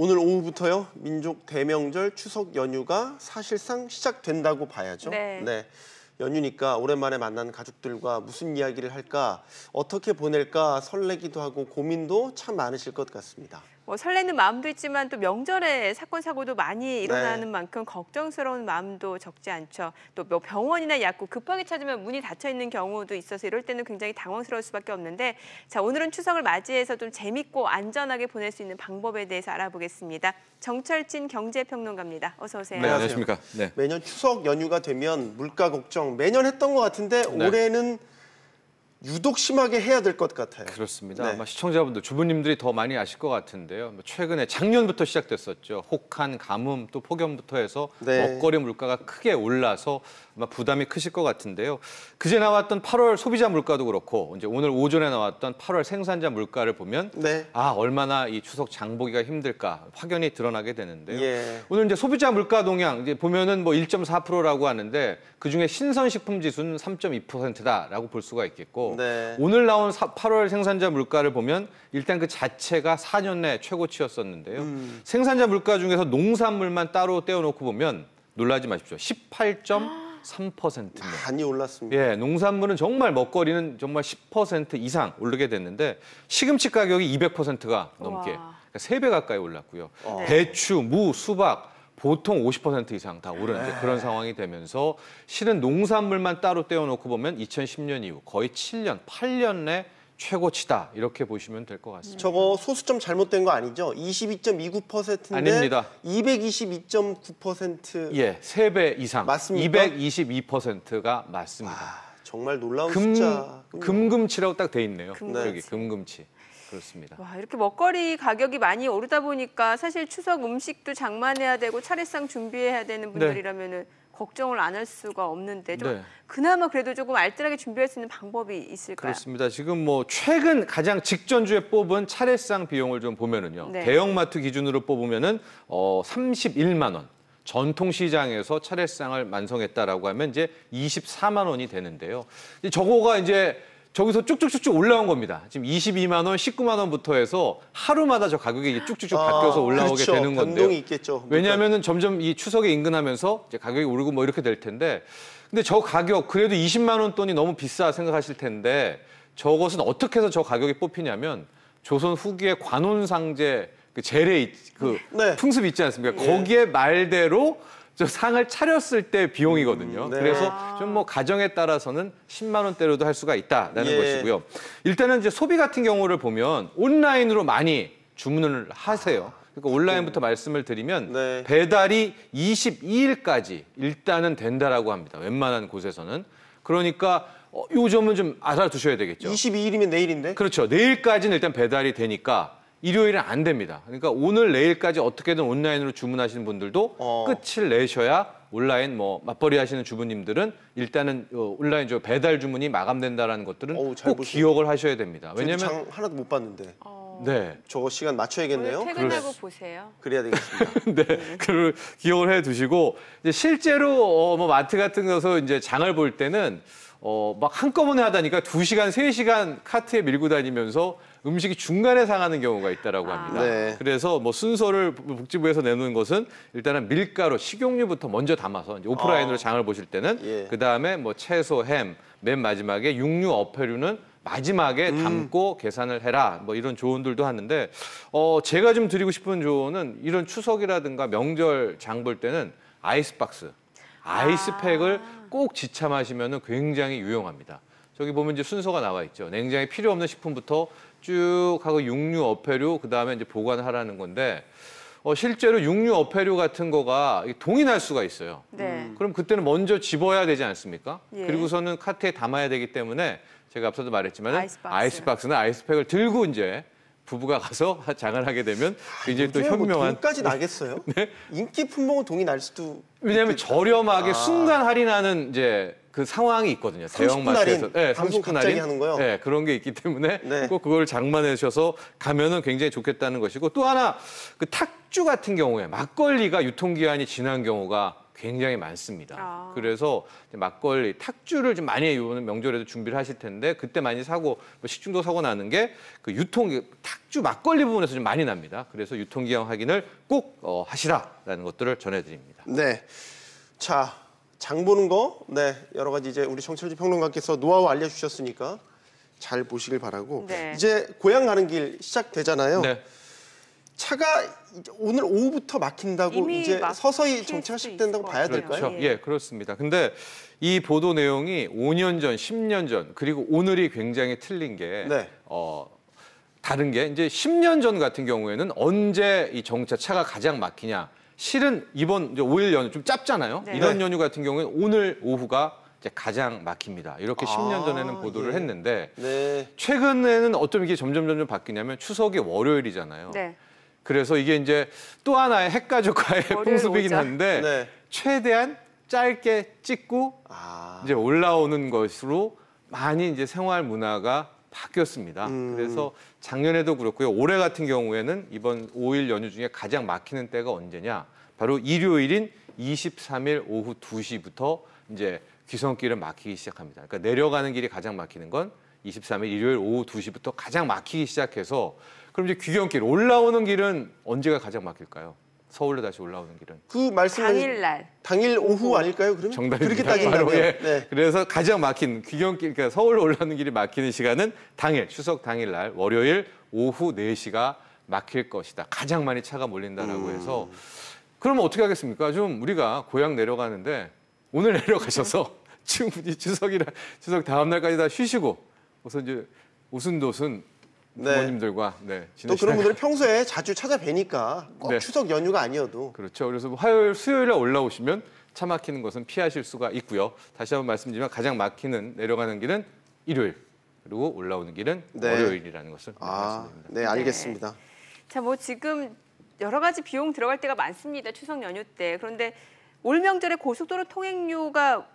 오늘 오후부터요. 민족 대명절 추석 연휴가 사실상 시작된다고 봐야죠. 네. 연휴니까 오랜만에 만난 가족들과 무슨 이야기를 할까, 어떻게 보낼까 설레기도 하고 고민도 참 많으실 것 같습니다. 뭐 설레는 마음도 있지만 또 명절에 사건 사고도 많이 일어나는 만큼 걱정스러운 마음도 적지 않죠. 또 뭐 병원이나 약국 급하게 찾으면 문이 닫혀 있는 경우도 있어서 이럴 때는 굉장히 당황스러울 수밖에 없는데, 자, 오늘은 추석을 맞이해서 좀 재밌고 안전하게 보낼 수 있는 방법에 대해서 알아보겠습니다. 정철진 경제평론가입니다. 어서 오세요. 네, 안녕하십니까. 네. 매년 추석 연휴가 되면 물가 걱정 매년 했던 것 같은데 올해는 유독 심하게 해야 될 것 같아요. 그렇습니다. 아마 시청자분들, 주부님들이 더 많이 아실 것 같은데요. 최근에 작년부터 시작됐었죠. 혹한, 가뭄, 또 폭염부터 해서 먹거리 물가가 크게 올라서 아마 부담이 크실 것 같은데요. 그제 나왔던 8월 소비자 물가도 그렇고 이제 오늘 오전에 나왔던 8월 생산자 물가를 보면 얼마나 이 추석 장보기가 힘들까 확연히 드러나게 되는데요. 오늘 이제 소비자 물가 동향 이제 보면은 뭐 1.4%라고 하는데 그중에 신선식품 지수는 3.2%다라고 볼 수가 있겠고 오늘 나온 8월 생산자 물가를 보면 일단 그 자체가 4년 내 최고치였었는데요. 생산자 물가 중에서 농산물만 따로 떼어놓고 보면 놀라지 마십시오. 18.3%입니다. 많이 올랐습니다. 예, 농산물은 정말 먹거리는 정말 10% 이상 오르게 됐는데 시금치 가격이 200%가 넘게 그러니까 3배 가까이 올랐고요. 배추, 무, 수박 보통 50% 이상 다 오른 그런 상황이 되면서 실은 농산물만 따로 떼어놓고 보면 2010년 이후 거의 7년, 8년 내 최고치다 이렇게 보시면 될 것 같습니다. 저거 소수점 잘못된 거 아니죠? 22.29%인데 아닙니다. 222.9%. 예, 3배 이상. 맞습니까? 222%가 맞습니다. 정말 놀라운 숫자. 금금치라고 딱 돼 있네요. 여기 금금치. 그렇습니다. 와, 이렇게 먹거리 가격이 많이 오르다 보니까 사실 추석 음식도 장만해야 되고 차례상 준비해야 되는 분들이라면은 걱정을 안 할 수가 없는데 좀 그나마 그래도 조금 알뜰하게 준비할 수 있는 방법이 있을까요? 그렇습니다. 지금 뭐 최근 가장 직전주에 뽑은 차례상 비용을 좀 보면은요. 대형마트 기준으로 뽑으면은 31만 원. 전통시장에서 차례상을 완성했다라고 하면 이제 24만 원이 되는데요. 저거가 이제 저기서 쭉쭉쭉쭉 올라온 겁니다. 지금 22만 원, 19만 원부터 해서 하루마다 저 가격이 쭉쭉쭉 바뀌어서 올라오게 되는 건데요. 변동이 있겠죠. 왜냐하면은 점점 이 추석에 인근하면서 이제 가격이 오르고 뭐 이렇게 될 텐데, 근데 저 가격 그래도 20만 원 돈이 너무 비싸 생각하실 텐데 저것은 어떻게 해서 저 가격이 뽑히냐면 조선 후기의 관혼상제 그 재래 그 풍습 있지 않습니까? 거기에 말대로 저 상을 차렸을 때 비용이거든요. 그래서 좀 뭐 가정에 따라서는 10만 원대로도 할 수가 있다라는 것이고요. 일단은 이제 소비 같은 경우를 보면 온라인으로 많이 주문을 하세요. 그러니까 온라인부터 말씀을 드리면 배달이 22일까지 일단은 된다라고 합니다. 웬만한 곳에서는. 그러니까 요 점은 좀 알아두셔야 되겠죠. 22일이면 내일인데? 그렇죠. 내일까지는 일단 배달이 되니까 일요일은 안 됩니다. 그러니까 오늘 내일까지 어떻게든 온라인으로 주문하시는 분들도 끝을 내셔야 온라인 뭐 맞벌이 하시는 주부님들은 일단은 온라인 저 배달 주문이 마감된다라는 것들은 꼭 기억을 하셔야 됩니다. 왜냐면 장 하나도 못 봤는데. 저거 시간 맞춰야겠네요. 퇴근하고 보세요. 그래야 되겠습니다. 그걸 기억을 해 두시고 이제 실제로 뭐 마트 같은 데서 이제 장을 볼 때는 막 한꺼번에 하다니까 2시간, 3시간 카트에 밀고 다니면서 음식이 중간에 상하는 경우가 있다라고 합니다. 그래서 뭐 순서를 복지부에서 내놓은 것은 일단은 밀가루, 식용유부터 먼저 담아서 이제 오프라인으로 장을 보실 때는 그 다음에 뭐 채소, 햄, 맨 마지막에 육류, 어패류는 마지막에 담고 계산을 해라. 뭐 이런 조언들도 하는데 제가 좀 드리고 싶은 조언은 이런 추석이라든가 명절 장 볼 때는 아이스박스, 아이스팩을 꼭 지참하시면 굉장히 유용합니다. 저기 보면 이제 순서가 나와 있죠. 냉장에 필요 없는 식품부터 쭉 하고 육류, 어패류, 그다음에 이제 보관하라는 건데 실제로 육류, 어패류 같은 거가 동이 날 수가 있어요. 그럼 그때는 먼저 집어야 되지 않습니까? 그리고서는 카트에 담아야 되기 때문에 제가 앞서도 말했지만 아이스박스나 아이스팩을 들고 이제 부부가 가서 장을 하게 되면 굉장히 또 현명한. 뭐 돈까지 나겠어요? 인기 품목은 돈이 날 수도. 왜냐하면 저렴하게 순간 할인하는 이제 그 상황이 있거든요. 대형마트에서. 30분 할인 하는 거요? 그런 게 있기 때문에 꼭 그걸 장만하셔서 가면은 굉장히 좋겠다는 것이고 또 하나 그 탁주 같은 경우에 막걸리가 유통기한이 지난 경우가 굉장히 많습니다. 아. 그래서 막걸리, 탁주를 좀 많이 이번 명절에도 준비를 하실 텐데 그때 많이 사고 뭐 식중독 사고 나는 게 그 유통 탁주 막걸리 부분에서 좀 많이 납니다. 그래서 유통기한 확인을 꼭 하시라라는 것들을 전해드립니다. 네. 자, 장 보는 거, 네, 여러 가지 이제 우리 정철주 평론가께서 노하우 알려주셨으니까 잘 보시길 바라고. 네. 이제 고향 가는 길 시작되잖아요. 네. 차가 이제 오늘 오후부터 막힌다고 이미 이제 막힐 서서히 수도 정체가 있을 시작된다고 것 봐야 같아요. 될까요? 그렇죠. 예, 그렇습니다. 근데 이 보도 내용이 5년 전, 10년 전, 그리고 오늘이 굉장히 틀린 게 네. 다른 게 이제 10년 전 같은 경우에는 언제 이 정차 차가 가장 막히냐? 실은 이번 이제 5일 연휴 좀 짧잖아요. 네. 이런 네. 연휴 같은 경우에는 오늘 오후가 이제 가장 막힙니다. 이렇게 10년 아, 전에는 보도를 예. 했는데 네. 최근에는 어쩜 이게 점점 바뀌냐면 추석이 월요일이잖아요. 네. 그래서 이게 이제 또 하나의 핵가족과의 월요일 풍습이긴 오자. 한데 네. 최대한 짧게 찍고 아. 이제 올라오는 것으로 많이 이제 생활 문화가 바뀌었습니다. 그래서 작년에도 그렇고요. 올해 같은 경우에는 이번 5일 연휴 중에 가장 막히는 때가 언제냐? 바로 일요일인 23일 오후 2시부터 이제 귀성길은 막히기 시작합니다. 그러니까 내려가는 길이 가장 막히는 건 23일 일요일 오후 2시부터 가장 막히기 시작해서 그럼 이제 귀경길 올라오는 길은 언제가 가장 막힐까요? 서울로 다시 올라오는 길은 그 말씀 당일날. 당일 오후 아닐까요? 그러면 정답입니다. 그렇게 따진다면. 바로, 예. 네. 그래서 가장 막힌 귀경길, 그러니까 서울로 올라오는 길이 막히는 시간은 당일 추석 당일날 월요일 오후 4시가 막힐 것이다. 가장 많이 차가 몰린다라고 해서 그러면 어떻게 하겠습니까? 좀 우리가 고향 내려가는데 오늘 내려가셔서 충분히 추석 다음 날까지 다 쉬시고 우선 이제 오순도순 네. 부모님들과 네, 또 그런 지내시다가 분들은 평소에 자주 찾아뵈니까 꼭 네. 추석 연휴가 아니어도 그렇죠. 그래서 화요일, 수요일에 올라오시면 차 막히는 것은 피하실 수가 있고요. 다시 한번 말씀드리면 가장 막히는 내려가는 길은 일요일 그리고 올라오는 길은 네. 월요일이라는 것을 아, 말씀드립니다. 네, 알겠습니다. 자, 뭐 지금 여러 가지 비용 들어갈 때가 많습니다. 추석 연휴 때. 그런데 올 명절에 고속도로 통행료가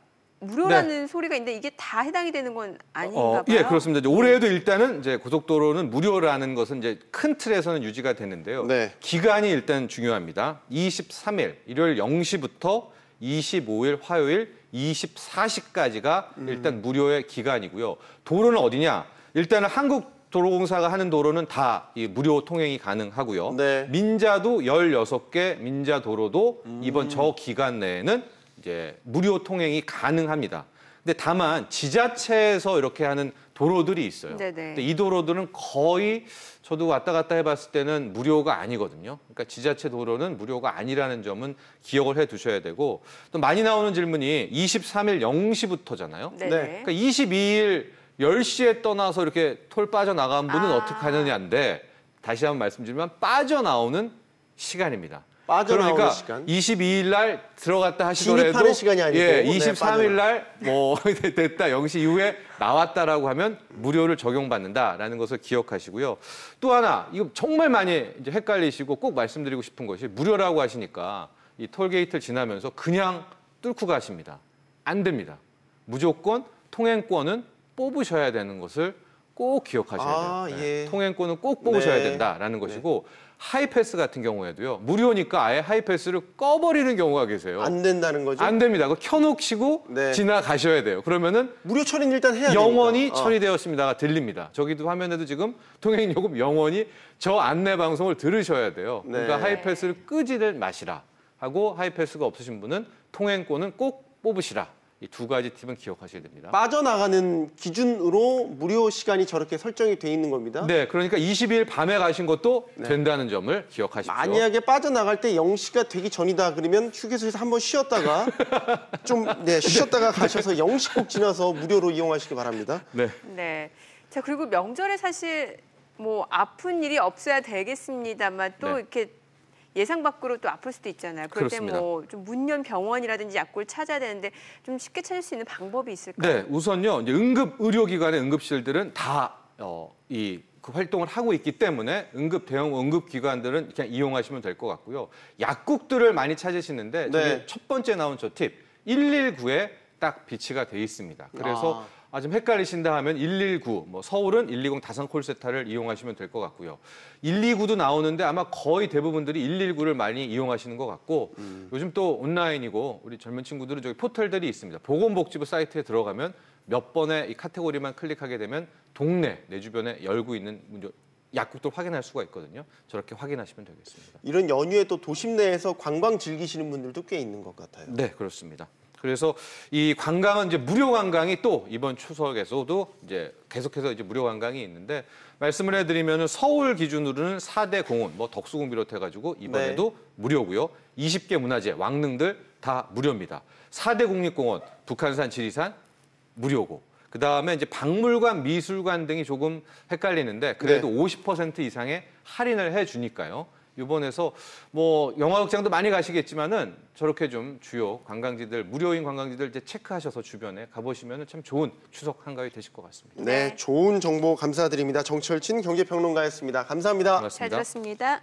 무료라는 소리가 있는데 이게 다 해당이 되는 건 아닌가 봐요. 예, 그렇습니다. 이제 올해에도 일단은 이제 고속도로는 무료라는 것은 이제 큰 틀에서는 유지가 되는데요. 네. 기간이 일단 중요합니다. 23일 일요일 0시부터 25일 화요일 24시까지가 일단 무료의 기간이고요. 도로는 어디냐? 일단은 한국도로공사가 하는 도로는 다 이 무료 통행이 가능하고요. 네. 민자도 16개 민자 도로도 이번 저 기간 내에는 이제 무료 통행이 가능합니다. 근데 다만 지자체에서 이렇게 하는 도로들이 있어요. 네네. 근데 이 도로들은 거의 저도 왔다 갔다 해봤을 때는 무료가 아니거든요. 그러니까 지자체 도로는 무료가 아니라는 점은 기억을 해 두셔야 되고 또 많이 나오는 질문이 23일 0시부터잖아요. 네네. 네. 그러니까 22일 10시에 떠나서 이렇게 톨 빠져나간 분은 아. 어떻게 하느냐인데 다시 한번 말씀드리면 빠져나오는 시간입니다. 빠져나오는 그러니까 시간. 22일 날 들어갔다 하시더라도 진입하는 시간이 아니고, 예, 네, 23일 날 뭐 됐다 0시 이후에 나왔다라고 하면 무료를 적용받는다라는 것을 기억하시고요. 또 하나 이거 정말 많이 이제 헷갈리시고 꼭 말씀드리고 싶은 것이 무료라고 하시니까 이 톨게이트를 지나면서 그냥 뚫고 가십니다. 안 됩니다. 무조건 통행권은 뽑으셔야 되는 것을 꼭 기억하셔야 돼요. 예. 통행권은 꼭 뽑으셔야 네. 된다라는 것이고 하이패스 같은 경우에도요. 무료니까 아예 하이패스를 꺼버리는 경우가 계세요. 안 된다는 거죠? 안 됩니다. 그거 켜놓으시고 네. 지나가셔야 돼요. 그러면은 무료 처리는 일단 해야 영원히 되니까. 처리되었습니다가 들립니다. 저기도 화면에도 지금 통행요금 영원히 저 안내 방송을 들으셔야 돼요. 그러니까 네. 하이패스를 끄지를 마시라 하고 하이패스가 없으신 분은 통행권은 꼭 뽑으시라. 이 두 가지 팁은 기억하셔야 됩니다. 빠져나가는 기준으로 무료 시간이 저렇게 설정이 돼 있는 겁니다. 네, 그러니까 22일 밤에 가신 것도 네. 된다는 점을 기억하십시오. 만약에 빠져나갈 때 0시가 되기 전이다 그러면 휴게소에서 한번 쉬었다가 좀 쉬었다가 가셔서 0시 꼭 지나서 무료로 이용하시기 바랍니다. 네. 네. 자, 그리고 명절에 사실 뭐 아픈 일이 없어야 되겠습니다만 또 네. 이렇게 예상 밖으로 또 아플 수도 있잖아요. 그럴 때 그렇습니다. 뭐 좀 문연 병원이라든지 약국을 찾아야 되는데 좀 쉽게 찾을 수 있는 방법이 있을까요? 네, 우선요. 이제 응급 의료기관의 응급실들은 다 그 활동을 하고 있기 때문에 대형 응급기관들은 그냥 이용하시면 될 것 같고요. 약국들을 많이 찾으시는데 네. 저기 첫 번째 나온 저 팁, 119에 딱 비치가 돼 있습니다. 그래서 좀 헷갈리신다 하면 119, 뭐 서울은 120 다산 콜센터를 이용하시면 될 것 같고요. 129도 나오는데 아마 거의 대부분들이 119를 많이 이용하시는 것 같고 요즘 또 온라인이고 우리 젊은 친구들은 저기 포털들이 있습니다. 보건복지부 사이트에 들어가면 몇 번의 이 카테고리만 클릭하게 되면 동네, 내 주변에 열고 있는 약국도 확인할 수가 있거든요. 저렇게 확인하시면 되겠습니다. 이런 연휴에 또 도심 내에서 관광 즐기시는 분들도 꽤 있는 것 같아요. 네, 그렇습니다. 그래서 이 관광은 이제 무료 관광이 또 이번 추석에서도 이제 계속해서 이제 무료 관광이 있는데 말씀을 해드리면은 서울 기준으로는 4대 공원, 뭐 덕수궁 비롯해가지고 이번에도 무료고요. 20개 문화재, 왕릉들 다 무료입니다. 4대 국립공원, 북한산, 지리산 무료고. 그 다음에 이제 박물관, 미술관 등이 조금 헷갈리는데 그래도 50% 이상의 할인을 해주니까요. 이번에서 뭐 영화극장도 많이 가시겠지만은 저렇게 좀 주요 관광지들, 무료인 관광지들 이제 체크하셔서 주변에 가보시면은 참 좋은 추석 한가위 되실 것 같습니다. 네, 좋은 정보 감사드립니다. 정철진 경제평론가였습니다. 감사합니다. 고맙습니다. 잘 들었습니다.